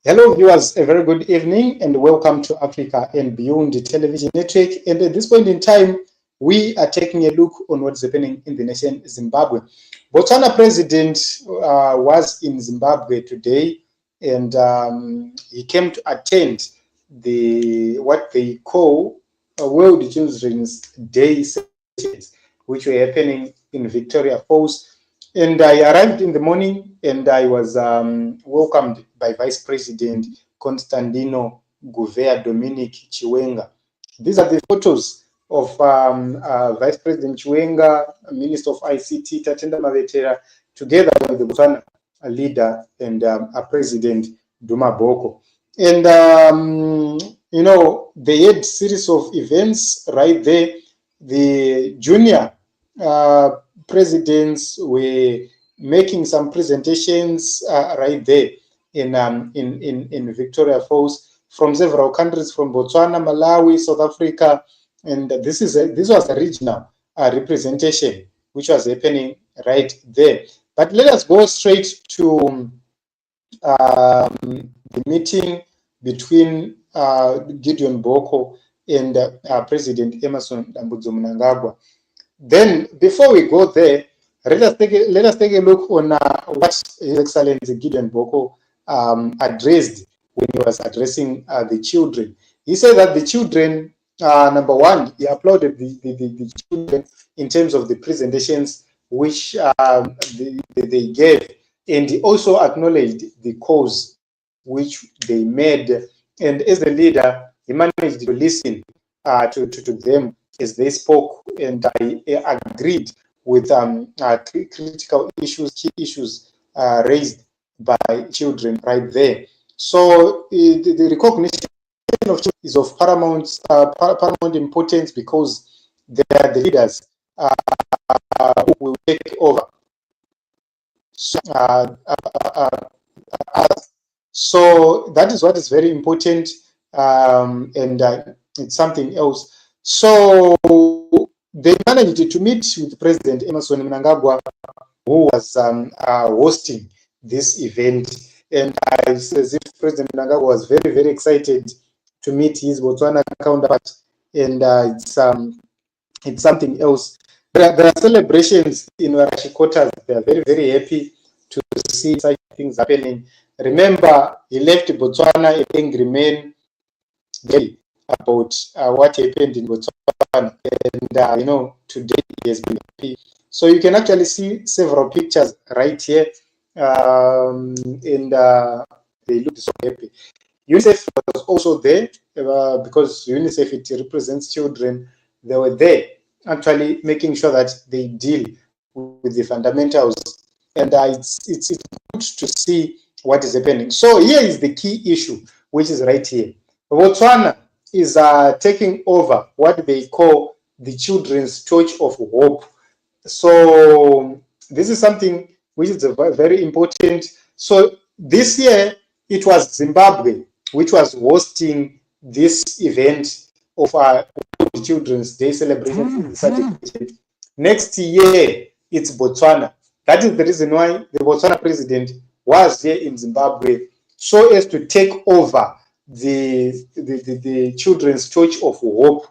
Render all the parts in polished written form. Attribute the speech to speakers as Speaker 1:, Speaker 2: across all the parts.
Speaker 1: Hello, viewers. A very good evening and welcome to Africa and Beyond the Television Network. And at this point in time, we are taking a look on what's happening in the nation Zimbabwe. Botswana president was in Zimbabwe today, and he came to attend what they call World Children's Day sessions, which were happening in Victoria Falls. And I arrived in the morning and I was welcomed by Vice President Constantino Gouveia Dominic Chiwenga. These are the photos of Vice President Chiwenga, Minister of ICT Tatenda Mavetera, together with the Botswana leader and President Duma Boko. And, they had a series of events right there. The junior presidents were making some presentations right there in Victoria Falls from several countries, from Botswana, Malawi, South Africa, and this was a regional representation which was happening right there. But let us go straight to the meeting between Gideon Boko and President Emmerson Mnagagwa. Then, before we go there, let us take a look on what His Excellency Gideon Boko addressed when he was addressing the children. He said that the children, number one, he applauded the children in terms of the presentations which they gave, and he also acknowledged the cause which they made. And as a leader, he managed to listen to them as they spoke, and I agreed with critical issues, key issues raised by children right there. So the recognition of children is of paramount importance, because they are the leaders who will take over. So that is what is very important, and it's something else. So they managed to meet with President Emmerson Mnagagwa, who was hosting this event. And it's as if President Mnagagwa was very, very excited to meet his Botswana counterpart. And it's something else. There are celebrations in Warashi quarters. They are very, very happy to see such things happening. Remember, he left Botswana a angry man about what happened in Botswana, and today he has been happy. So you can actually see several pictures right here, and they look so happy. UNICEF was also there, because UNICEF, it represents children. They were there actually making sure that they deal with the fundamentals, and it's good to see what is happening. So here is the key issue, which is right here. Botswana is taking over what they call the Children's Torch of Hope. So this is something which is very important. So this year, it was Zimbabwe which was hosting this event of the Children's Day celebration. Next year, it's Botswana. That is the reason why the Botswana president was here in Zimbabwe, so as to take over the Children's Torch of Hope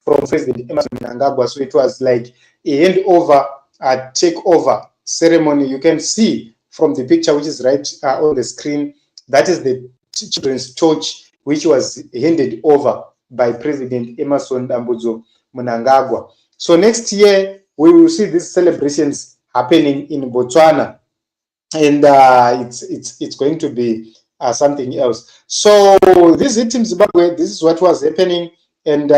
Speaker 1: from President Emmerson Mnagagwa. So it was like a handover, a takeover ceremony. You can see from the picture which is right on the screen, that is the Children's Torch which was handed over by President Emmerson Mnagagwa. So next year we will see these celebrations happening in Botswana, and it's going to be something else. So this is in Zimbabwe. This is what was happening, and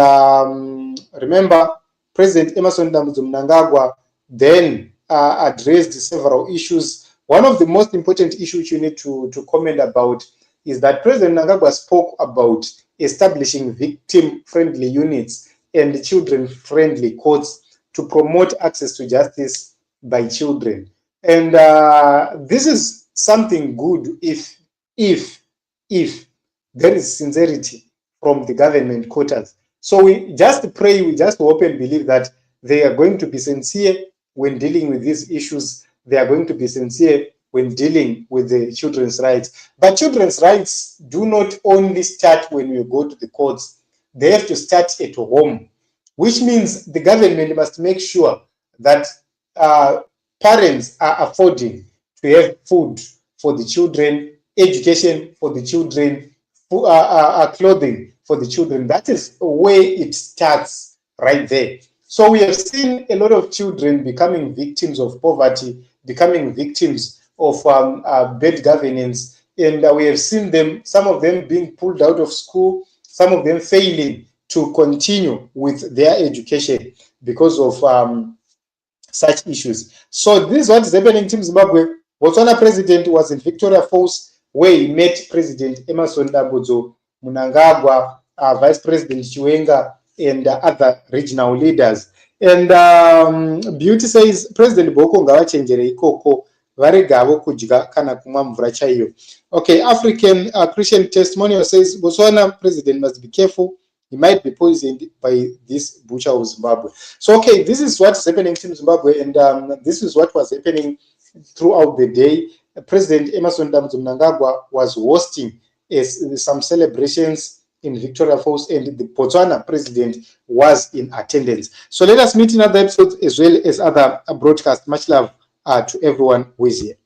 Speaker 1: remember, President Emmerson Mnagagwa then addressed several issues. One of the most important issues you need to comment about is that President Mnagagwa spoke about establishing victim-friendly units and children-friendly courts to promote access to justice by children. And this is something good if there is sincerity from the government quarters. So we just pray, we just hope and believe that they are going to be sincere when dealing with these issues. They are going to be sincere when dealing with the children's rights. But children's rights do not only start when we go to the courts. They have to start at home, which means the government must make sure that parents are affording to have food for the children, education for the children, clothing for the children. That is where it starts, right there. So we have seen a lot of children becoming victims of poverty, becoming victims of bad governance, and we have seen them, some of them being pulled out of school, some of them failing to continue with their education because of such issues. So this is what is happening in Zimbabwe. Botswana president was in Victoria Falls, where he met President Emmerson Mnagagwa, Vice President Chiwenga, and other regional leaders. And Beauty says President Boko ngavachenjere ikoko varegavo kudya kana kumwa mvura chaiyo. Okay, African Christian Testimonial says Botswana president must be careful. He might be poisoned by this butcher of Zimbabwe. So, okay, this is what's happening in Zimbabwe, and this is what was happening throughout the day. President Emmerson Mnangagwa was hosting some celebrations in Victoria Falls, and the Botswana president was in attendance. So let us meet in other episodes as well as other broadcasts. Much love to everyone who is here.